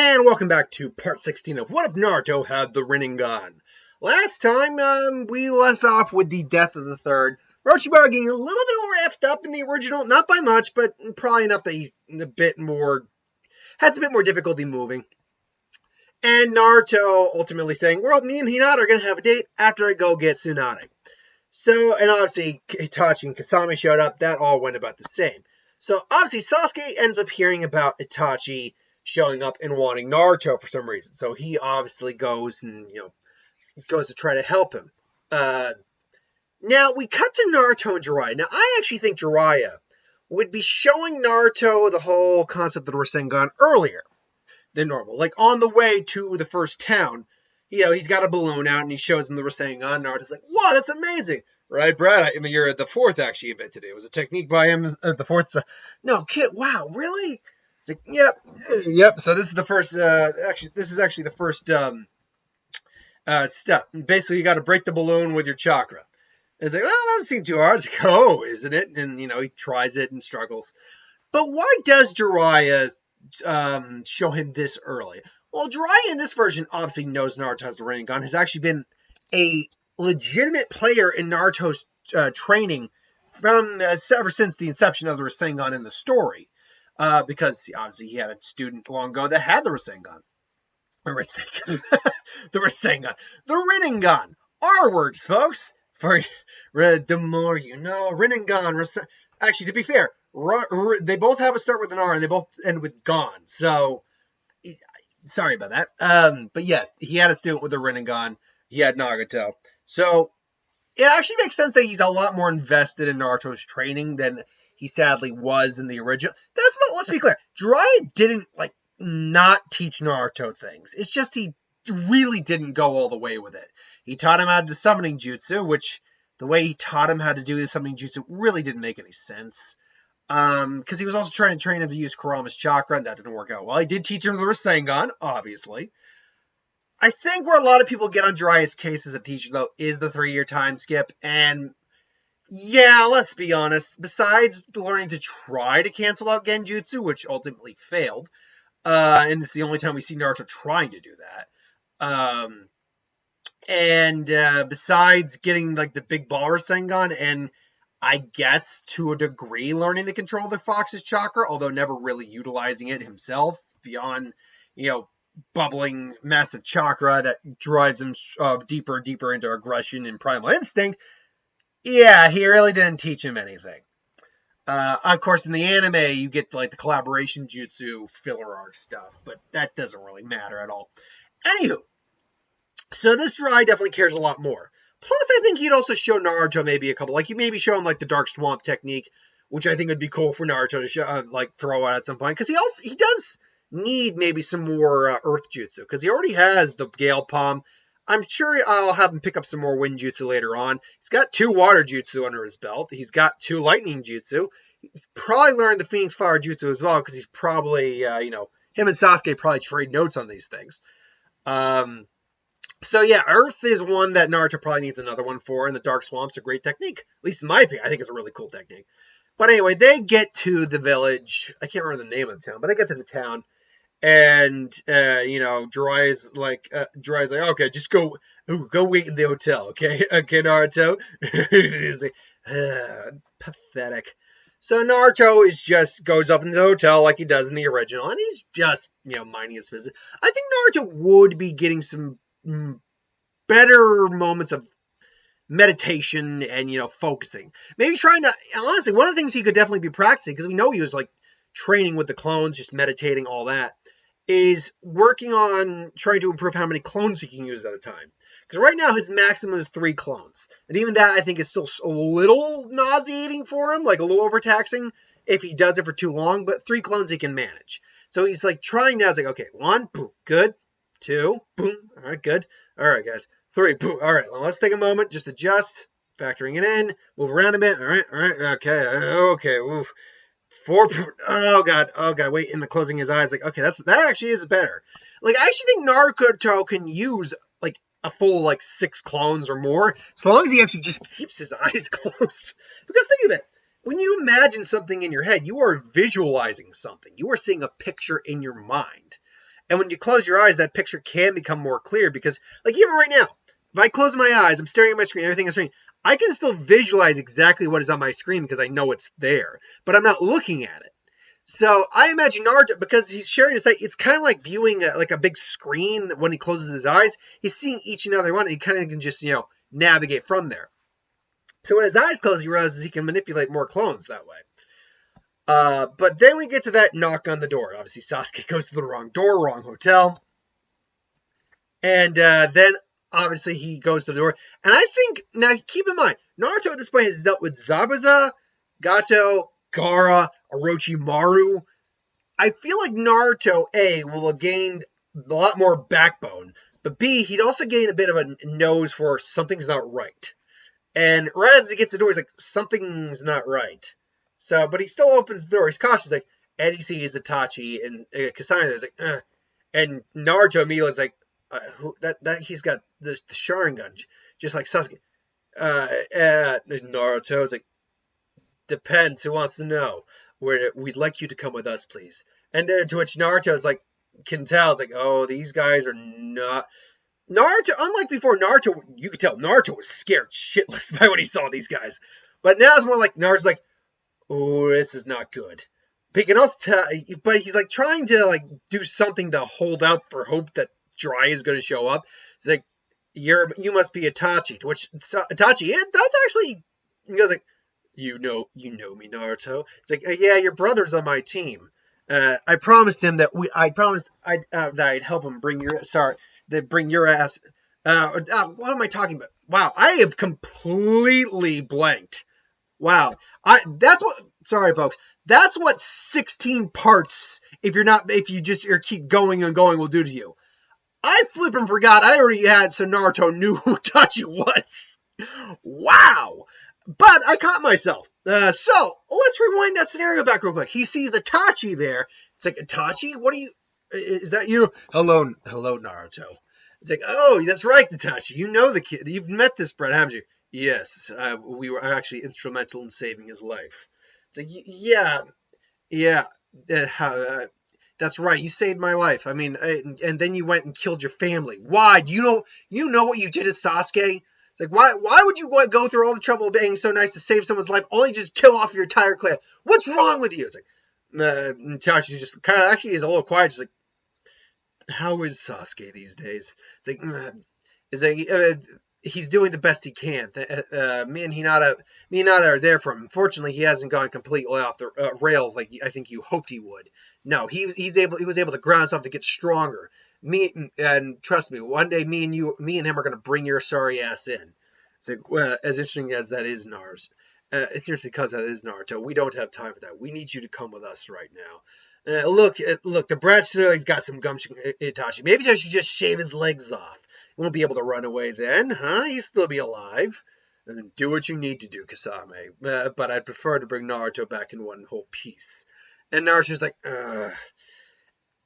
And welcome back to part 16 of What If Naruto Had the Rinnegan. Last time, we left off with the death of the third. Orochimaru getting a little bit more effed up in the original, not by much, but probably enough that he's has a bit more difficulty moving. And Naruto ultimately saying, well, me and Hinata are going to have a date after I go get Tsunade. So, and obviously, Itachi and Kasame showed up. That all went about the same. So, obviously, Sasuke ends up hearing about Itachi showing up and wanting Naruto for some reason. So, he obviously goes and, goes to try to help him. Now, we cut to Naruto and Jiraiya. Now, I actually think Jiraiya would be showing Naruto the whole concept of the Rasengan earlier than normal. Like, on the way to the first town, he's got a balloon out and he shows him the Rasengan. Naruto's like, wow, that's amazing. Right, Brad? I mean, you're the fourth actually invented it. It was a technique by him. The fourth. No, kid. Wow, really? It's like, yep. So this is the first. This is actually the first step. Basically, you got to break the balloon with your chakra. It's like, well, that doesn't seem too hard. It's like, oh, isn't it? And he tries it and struggles. But why does Jiraiya show him this early? Well, Jiraiya in this version obviously knows Naruto has the Rinnegan. Has actually been a legitimate player in Naruto's training from ever since the inception of the Rasengan in the story, because obviously he had a student long ago that had the Rasengan. The Rasengan, the Rinnegan. Our words, folks. For the more you know, Rinnegan. Actually, to be fair, they both have a start with an R and they both end with Gon. So sorry about that. But yes, he had a student with a Rinnegan. He had Nagato. So it actually makes sense that he's a lot more invested in Naruto's training than he sadly was in the original. Let's be clear. Jiraiya didn't not teach Naruto things. It's just he really didn't go all the way with it. He taught him how to do summoning jutsu, which the way he taught him how to do the summoning jutsu really didn't make any sense. Because he was also trying to train him to use Kurama's chakra, and that didn't work out well. He did teach him the Rasengan, obviously. I think where a lot of people get on Jiraiya's case as a teacher, though, is the 3-year time skip. And yeah, let's be honest. Besides learning to try to cancel out Genjutsu, which ultimately failed, and it's the only time we see Naruto trying to do that. And besides getting the big ball Rasengan, and I guess to a degree learning to control the Fox's chakra, although never really utilizing it himself beyond, bubbling massive chakra that drives him deeper and deeper into aggression and primal instinct. Yeah, he really didn't teach him anything. Of course, in the anime, you get the collaboration jutsu filler arc stuff, but that doesn't really matter at all. Anywho, so this Jiraiya definitely cares a lot more. Plus, I think he'd also show Naruto maybe a couple, you maybe show him the Dark Swamp technique, which I think would be cool for Naruto to show, throw out at some point, because he does need maybe some more Earth Jutsu, because he already has the Gale Palm. I'm sure I'll have him pick up some more Wind Jutsu later on. He's got 2 Water Jutsu under his belt. He's got 2 Lightning Jutsu. He's probably learned the Phoenix Flower Jutsu as well, because he's probably, him and Sasuke probably trade notes on these things. So yeah, Earth is one that Naruto probably needs another one for, and the Dark Swamp's a great technique. At least in my opinion, I think it's a really cool technique. But anyway, they get to the village. I can't remember the name of the town, but they get to the town. And, Jiraiya's like, okay, just go wait in the hotel, okay? Okay, Naruto? He's pathetic. So Naruto goes up in the hotel like he does in the original, and he's just, minding his business. I think Naruto would be getting some better moments of meditation and, focusing. Maybe trying to, honestly, one of the things he could definitely be practicing, because we know he was, training with the clones, just meditating, all that, is working on trying to improve how many clones he can use at a time. Because right now, his maximum is 3 clones. And even that, I think, is still a little nauseating for him, a little overtaxing if he does it for too long, but 3 clones he can manage. So he's, trying now. It's okay, 1, boom, good. 2, boom, all right, good. All right, guys, 3, boom, all right, well, let's take a moment, just adjust, factoring it in, move around a bit, all right, okay, oof. 4, oh god, wait, and closing his eyes, okay, that actually is better. I actually think Naruto can use, a full, 6 clones or more, as long as he actually just keeps his eyes closed. Because think of it, when you imagine something in your head, you are visualizing something. You are seeing a picture in your mind. And when you close your eyes, that picture can become more clear because, like, even right now, if I close my eyes, I'm staring at my screen, everything is screen, I can still visualize exactly what is on my screen because I know it's there, but I'm not looking at it. So I imagine Naruto, because he's sharing his sight, it's kind of like viewing like a big screen when he closes his eyes. He's seeing each and every one, and he kind of can just, navigate from there. So when his eyes close, he realizes he can manipulate more clones that way. But then we get to that knock on the door. Obviously, Sasuke goes to the wrong door, wrong hotel. And then, obviously, he goes to the door. And I think, now keep in mind, Naruto at this point has dealt with Zabuza, Gato, Gaara, Orochimaru. I feel like Naruto, A, will have gained a lot more backbone. But B, he'd also gain a bit of a nose for something's not right. And right as he gets the door, he's like, something's not right. So, but he still opens the door. He's cautious, like, and he sees Itachi and Kasane. Is like, and Naruto immediately is like, that he's got the Sharingan, just like Sasuke. Naruto is like, depends. Who wants to know? We'd like you to come with us, please. And to which Naruto is like, can tell, is like, oh, these guys are not. Naruto, unlike before, Naruto, you could tell Naruto was scared shitless by when he saw these guys. But now it's more like Naruto's like, oh, this is not good. But he can also tell, but he's like trying to like do something to hold out for hope that Jiraiya is going to show up. It's like, you must be Itachi. To which Itachi, that's actually, he goes like, you know me, Naruto. It's like, yeah, your brother's on my team. I promised him that that I'd help him bring your ass. What am I talking about? Wow, I have completely blanked. Wow, sorry folks, that's what 16 parts, if you just keep going and going, will do to you. I flippin' forgot I already had, so Naruto knew who Itachi was. Wow. But I caught myself. So let's rewind that scenario back real quick. He sees Itachi there. It's like, Itachi, is that you? Hello, Naruto. It's like, oh, that's right, Itachi. You know the kid. You've met this brat, haven't you? Yes, we were actually instrumental in saving his life. It's like, yeah, that's right. You saved my life. I mean, and then you went and killed your family. Why? Do you know what you did to Sasuke? It's like, why would you go through all the trouble of being so nice to save someone's life, only just kill off your entire clan? What's wrong with you? It's like, Itachi's just kind of, actually, he's a little quiet. Just like, how is Sasuke these days? It's like, he's doing the best he can. Me and Hinata are there for him. Unfortunately, he hasn't gone completely off the rails like I think you hoped he would. No, he was able to ground himself to get stronger. And trust me, one day me and him are going to bring your sorry ass in. It's like, as interesting as that is, Nars. It's interesting because that is Naruto. We don't have time for that. We need you to come with us right now. Look, the brat has got some gumption, Itachi. Maybe I should just shave his legs off. He won't be able to run away then, huh? He'll still be alive. And then do what you need to do, Kasame. But I'd prefer to bring Naruto back in one whole piece. And Naruto's like,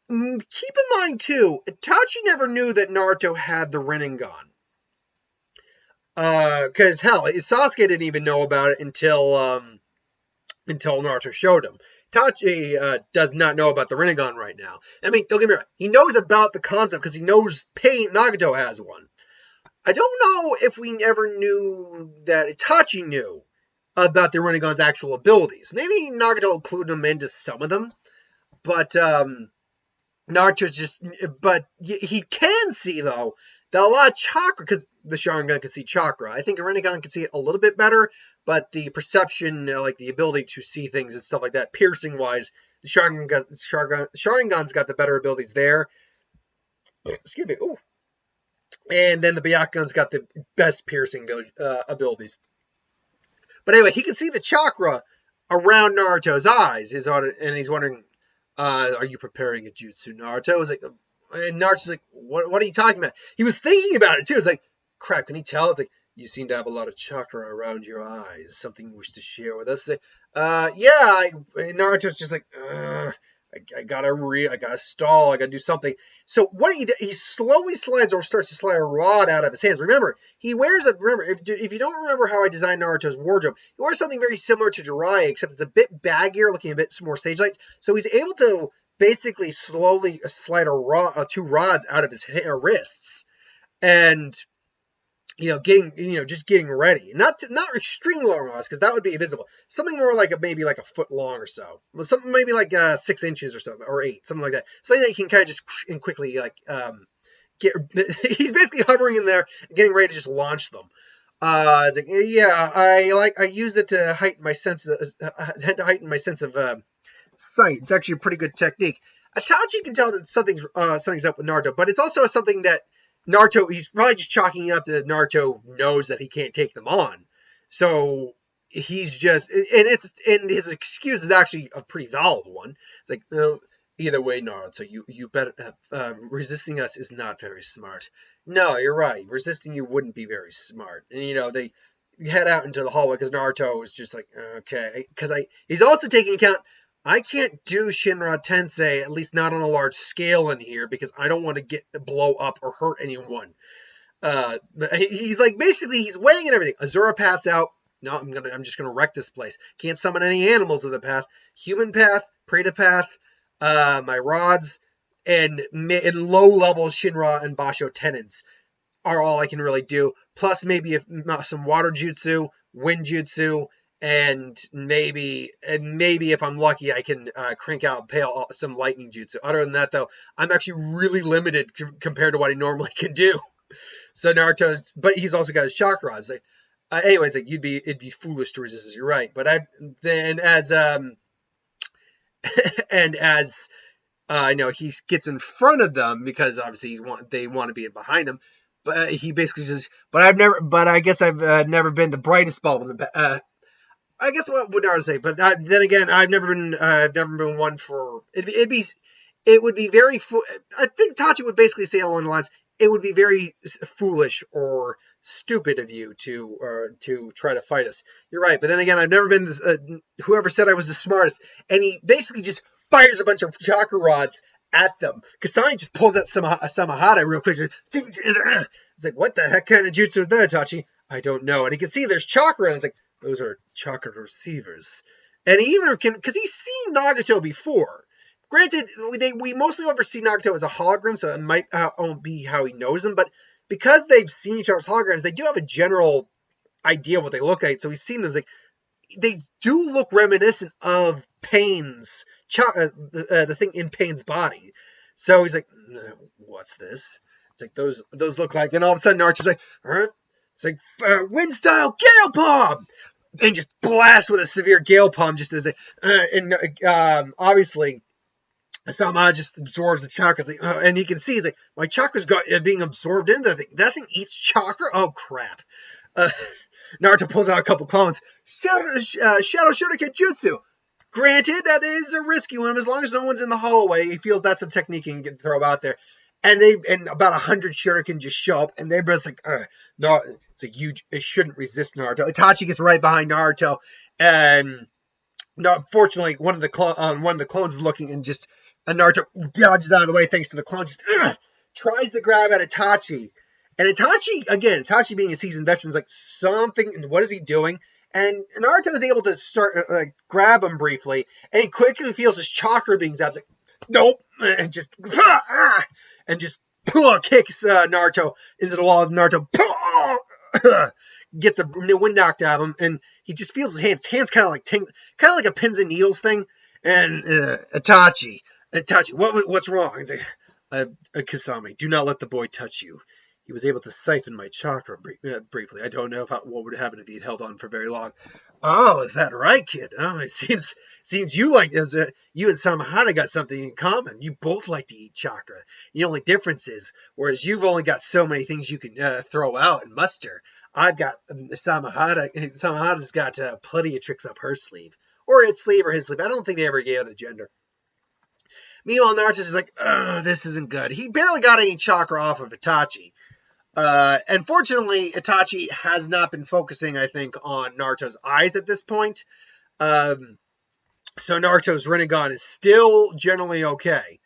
Keep in mind, too, Itachi never knew that Naruto had the Rinnegan. Because, hell, Sasuke didn't even know about it until Naruto showed him. Itachi does not know about the Rinnegan right now. I mean, don't get me wrong. He knows about the concept because he knows Nagato has one. I don't know if we ever knew that Itachi knew about the Rinnegan's actual abilities. Maybe Nagato included him into some of them. But, but he can see, though, that a lot of chakra, because the Sharingan can see chakra. I think a Rinnegan can see it a little bit better, but the perception, like the ability to see things and stuff like that, piercing-wise, the Sharingan's got the better abilities there. Excuse me. Ooh. And then the Byakugan's got the best piercing abilities. But anyway, he can see the chakra around Naruto's eyes, and he's wondering, are you preparing a jutsu, Naruto? Was like, and Naruto's like, what are you talking about? He was thinking about it too. It's like, crap, can he tell? It's like, you seem to have a lot of chakra around your eyes. Something you wish to share with us? Like, yeah. Naruto's just like, I gotta stall. I gotta do something. So what he slowly slides or starts to slide a rod out of his hands. Remember, if you don't remember how I designed Naruto's wardrobe, he wears something very similar to Jiraiya, except it's a bit baggier, looking a bit more sage-like. So he's able to basically slowly slide two rods out of his wrists, and just getting ready. Not extremely long rods, because that would be invisible. Something more like maybe like a foot long or so. Well, something maybe like 6 inches or so, or 8, something like that. Something that you can kind of just and quickly get. He's basically hovering in there, getting ready to just launch them. It's like, yeah, I use it to heighten my sense of sight. It's actually a pretty good technique. Itachi can tell that something's up with Naruto, but it's also something that Naruto, he's probably just chalking it up that Naruto knows that he can't take them on. So he's just, and his excuse is actually a pretty valid one. It's like, either way, Naruto, you better, resisting us is not very smart. No, you're right. Resisting you wouldn't be very smart. And, they head out into the hallway because Naruto is just like, okay. Because he's also taking account, I can't do Shinra Tensei, at least not on a large scale in here, because I don't want to blow up or hurt anyone. He's like, basically, he's weighing and everything. Azura path's out. No, I'm just gonna wreck this place. Can't summon any animals with the path. Human path, Preta path, my rods, and low-level Shinra and Basho tenants are all I can really do. Plus maybe some water jutsu, wind jutsu, and maybe if I'm lucky, I can crank out some lightning jutsu. Other than that, though, I'm actually really limited compared to what I normally can do. So Naruto's, but he's also got his chakra. It's like, anyways, like it'd be foolish to resist this. You're right, but he gets in front of them because obviously they want to be behind him. But he basically says, I guess I've never been the brightest bulb in the. I guess what would Naruto say? But then again, I've never been one for it would be very. I think Tachi would basically say along the lines, it would be very foolish or stupid of you to try to fight us. You're right, but then again, I've never been this. Whoever said I was the smartest, and he basically just fires a bunch of chakra rods at them. Kasami just pulls out Samahata real quick. It's like, what the heck kind of jutsu is that, Tachi? I don't know. And he can see there's chakra, and it's like, those are chakra receivers. And he even can, because he's seen Nagato before. Granted, we mostly ever see Nagato as a hologram, so it might be how he knows him, but because they've seen each other's holograms, they do have a general idea of what they look like. So he's seen them. It's like, they do look reminiscent of Pain's, the thing in Pain's body. So he's like, what's this? It's like, those look like, and all of a sudden Naruto's like, it's like, wind style Gale Palm! And just blast with a severe Gale Palm, just as obviously, Sama just absorbs the chakras, and he can see, he's like, my chakra's being absorbed into that thing. That thing eats chakra? Oh, crap. Naruto pulls out a couple clones. Shadow Shuriken Jutsu. Granted, that is a risky one. As long as no one's in the hallway, he feels that's a technique he can throw out there. And about 100 Shuriken just show up, and they're just like, no, it's like, you shouldn't resist Naruto. Itachi gets right behind Naruto, and fortunately, one of the clones is looking, and Naruto dodges out of the way thanks to the clone. Just tries to grab at Itachi, and Itachi being a seasoned veteran is like, something. What is he doing? And Naruto is able to start grab him briefly, and he quickly feels his chakra being zapped. Like, nope, and just kicks Naruto into the wall. Naruto get the wind knocked out of him, and he just feels his hands kind of like a pins and needles thing. And Itachi, what's wrong? He's like, Kasami, do not let the boy touch you. He was able to siphon my chakra briefly. I don't know what would happen if he had held on for very long. Oh, is that right, kid? Oh, it seems you you and Samahata got something in common. You both like to eat chakra. The only difference is, whereas you've only got so many things you can throw out and muster, I've got Samahata's got plenty of tricks up her sleeve. Or its sleeve or his sleeve. I don't think they ever gave it a gender. Meanwhile, Naruto's is like, this isn't good. He barely got any chakra off of Itachi. And fortunately, Itachi has not been focusing, I think, on Naruto's eyes at this point. So Naruto's Rinnegan is still generally okay.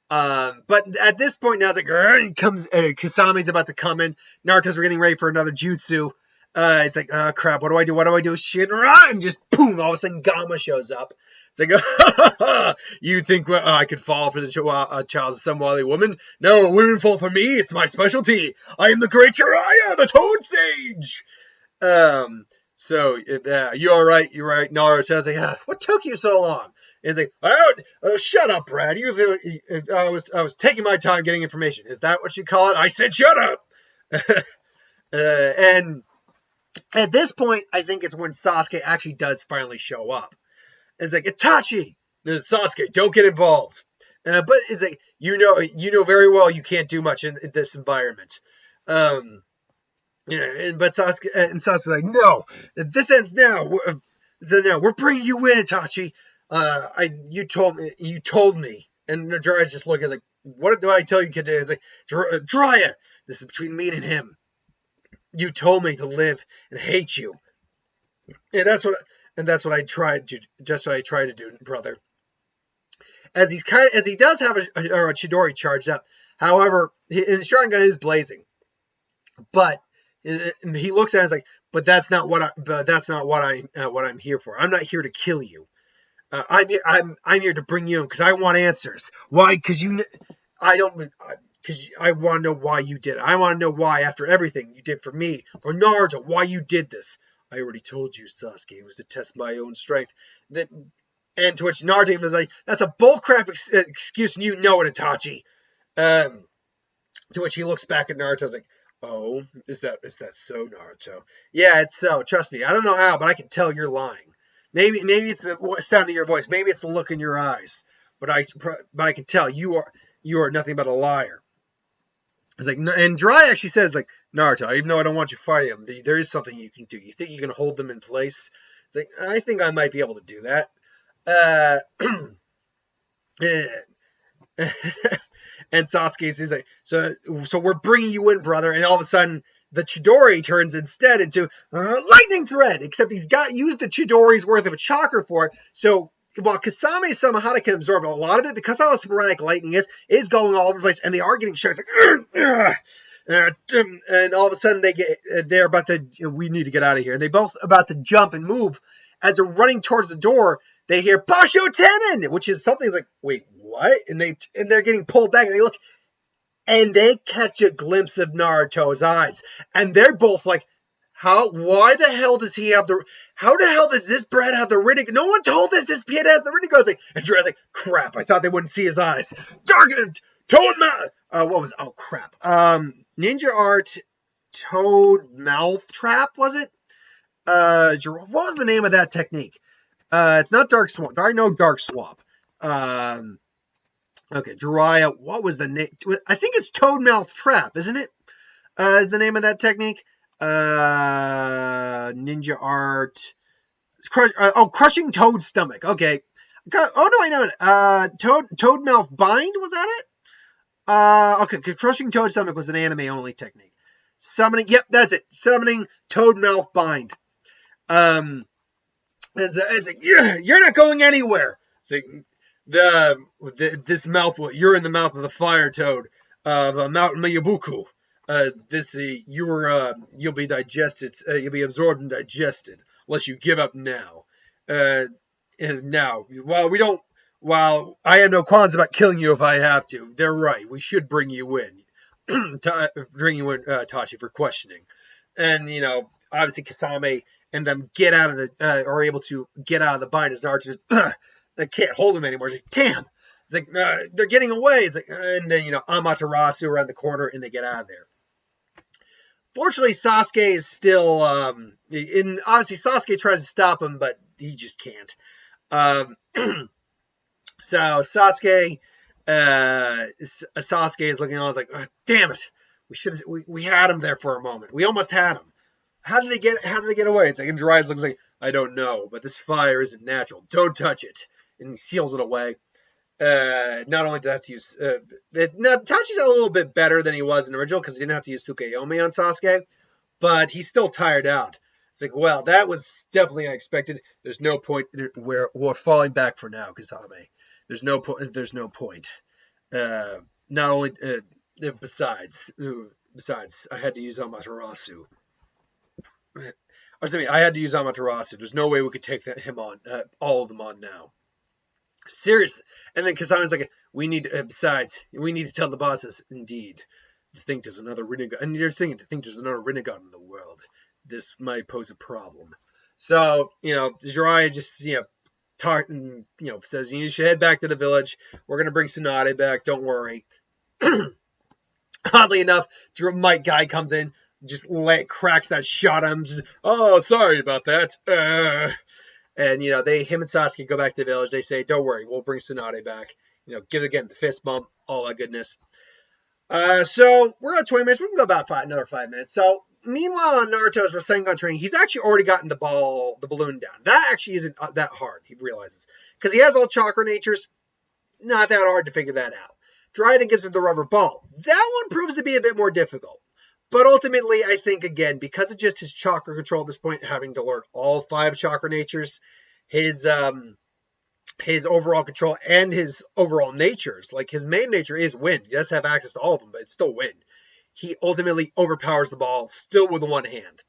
But at this point now, it's like, Kasami's about to come in. Naruto's getting ready for another jutsu. It's like, oh crap, what do I do? What do I do? Shit, and just boom, all of a sudden Gamma shows up. It's like, you think I could fall for the child of some wily woman? No, women fall for me. It's my specialty. I am the great Jiraiya, the Toad Sage. So you're all right. You're right. Naruto's like, what took you so long? And he's like, shut up, Brad. I was taking my time getting information. Is that what you call it? I said, shut up. And at this point, I think it's when Sasuke actually does finally show up. And it's like, Itachi, Sasuke, don't get involved. But it's like, you know very well you can't do much in this environment. But Sasuke's like, no, this ends now. We're bringing you in, Itachi. You told me. And Jiraiya's just looking, like, what do I tell you, kid? It's like, Jiraiya, this is between me and him. You told me to live and hate you. And that's what I tried to do, brother. As he does have a Chidori charged up. However, his Sharingan is blazing. But he looks at it and is like, but that's not what I'm here for. I'm not here to kill you. I'm here to bring you in because I want answers. Why? Because I want to know why you did it. I want to know why, after everything you did for me, for Naruto, why you did this. I already told you, Sasuke. It was to test my own strength. And to which Naruto was like, that's a bullcrap excuse, and you know it, Itachi. To which he looks back at Naruto and is like, oh, is that so, Naruto? Yeah, it's so. Trust me. I don't know how, but I can tell you're lying. Maybe it's the sound of your voice. Maybe it's the look in your eyes. But I can tell you are nothing but a liar. It's like, and Jiraiya actually says, like, Naruto, even though I don't want you to fight him, there is something you can do. You think you can hold them in place? It's like, I think I might be able to do that. And Sasuke's like, so we're bringing you in, brother. And all of a sudden, the Chidori turns instead into lightning thread. Except he's used the Chidori's worth of a chakra for it. So while Kasame Samahata can absorb a lot of it, because how sporadic lightning is going all over the place, and they are getting shocked. Like, and all of a sudden they're about to, we need to get out of here. And they both about to jump and move. As they're running towards the door, they hear Basho Tenin, which is something like, wait, what? And they're getting pulled back, and they look, and they catch a glimpse of Naruto's eyes, and they're both like, why the hell does he have how the hell does this Brad have the Rinnegan? No one told us this kid has the Rinnegan. And Jiraiya's like, crap, I thought they wouldn't see his eyes. Darkened Toad Mouth. Crap. Ninja Art Toad Mouth Trap, was it? What was the name of that technique? It's not Dark Swamp. I know Dark Swamp. Okay, Jiraiya, what was the name? I think it's Toad Mouth Trap, isn't it? Is the name of that technique? Ninja Art. Crushing Toad Stomach. Okay. No, I know it. Toad Mouth Bind, was that it? Okay, Crushing Toad Stomach was an anime-only technique. Summoning, yep, that's it. Summoning Toad Mouth Bind. It's like, you're not going anywhere. It's like, this mouth, you're in the mouth of the fire toad of Mount Miyabuku. You'll be digested. You'll be absorbed and digested unless you give up now. And now, while I have no qualms about killing you if I have to, they're right. We should bring you in, Tachi, for questioning. And obviously Kasame and them are able to get out of the bind as Naruto just they can't hold him anymore. It's like, damn. It's like, they're getting away. It's like, and then Amaterasu around the corner and they get out of there. Fortunately, Sasuke is still obviously Sasuke tries to stop him, but he just can't. So Sasuke is looking on, like, oh, damn it. We had him there for a moment. We almost had him. How did they get away? It's like, and Jiraiya's looks like, I don't know, but this fire isn't natural. Don't touch it. And he seals it away. Not only did I have to use, Tachi's a little bit better than he was in the original because he didn't have to use Tsukuyomi on Sasuke, but he's still tired out. It's like, well, that was definitely unexpected. There's no point. We're falling back for now, Kasame. There's no point. Not only, besides, I had to use Amaterasu. I had to use Amaterasu. There's no way we could take him on, all of them on now. Seriously. And then Kasami's like, besides, we need to tell the bosses, indeed, to think there's another Rinnegan. And you're thinking to think there's another Rinnegan in the world. This might pose a problem. So, Jiraiya just, says, you should head back to the village. We're going to bring Tsunade back. Don't worry. Oddly enough, Mike Guy comes in, just cracks that shot at him. Just, oh, sorry about that. And, him and Sasuke go back to the village. They say, don't worry, we'll bring Tsunade back. Give it again the fist bump, all that goodness. So we're at 20 minutes. We can go about another 5 minutes. So meanwhile, on Naruto's Rasengan training, he's actually already gotten the balloon down. That actually isn't that hard, he realizes. Because he has all chakra natures, not that hard to figure that out. Jiraiya then gives him the rubber ball. That one proves to be a bit more difficult. But ultimately, I think, again, because of just his chakra control at this point, having to learn all 5 chakra natures, his overall control and his overall natures, like his main nature is wind. He does have access to all of them, but it's still wind. He ultimately overpowers the ball, still with one hand.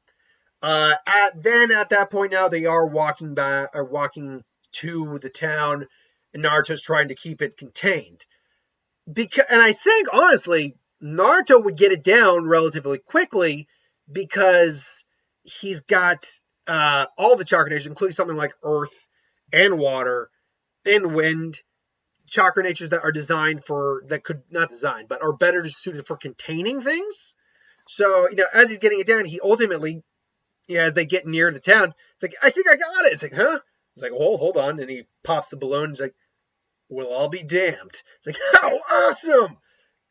At that point now, they are walking to the town, and Naruto's trying to keep it contained. And I think, honestly, Naruto would get it down relatively quickly because he's got all the chakra natures, including something like earth and water and wind, chakra natures that are are better suited for containing things. So, as he's getting it down, he ultimately, as they get near the town, it's like, I think I got it. It's like, huh? It's like, hold on. And he pops the balloon. He's like, we'll all be damned. It's like, how awesome!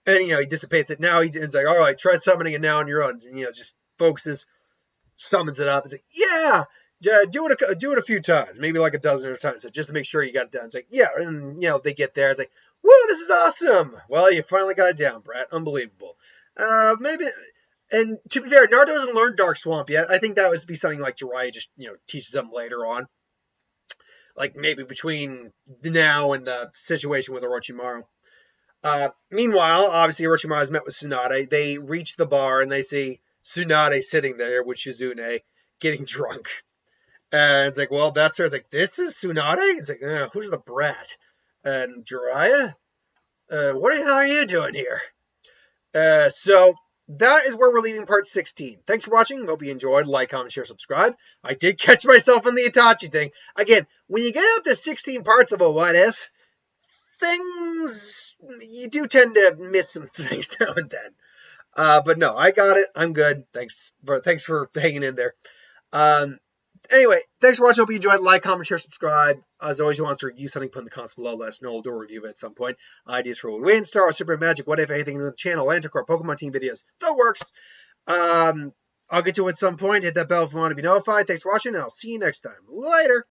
And, he dissipates it. Now it's like, all right, try summoning it now on your own. And, just focuses, summons it up. It's like, yeah, do it a few times, maybe like a dozen or times, so just to make sure you got it done. It's like, yeah, and, they get there. It's like, woo, this is awesome. Well, you finally got it down, Brat. Unbelievable. Maybe, and to be fair, Naruto doesn't learn Dark Swamp yet. I think that would be something like Jiraiya just, teaches him later on. Like maybe between now and the situation with Orochimaru. Meanwhile, obviously Orochimaru has met with Tsunade. They reach the bar and they see Tsunade sitting there with Shizune getting drunk. And it's like, well, that's her. It's like, this is Tsunade? It's like, who's the brat? And Jiraiya? What the hell are you doing here? So that is where we're leaving part 16. Thanks for watching. Hope you enjoyed. Like, comment, share, subscribe. I did catch myself on the Itachi thing. Again, when you get up to 16 parts of a what if, you do tend to miss some things now and then. But no, I got it. I'm good. Thanks for hanging in there. Anyway, thanks for watching. Hope you enjoyed. Like, comment, share, subscribe. As always, you want us to review something, put in the comments below. Let us know. We'll do a review of it at some point. Ideas for win, Star Wars, Super Magic, what if, anything in the channel, Anticore, Pokemon team videos. That works. I'll get to it at some point. Hit that bell if you want to be notified. Thanks for watching, and I'll see you next time. Later.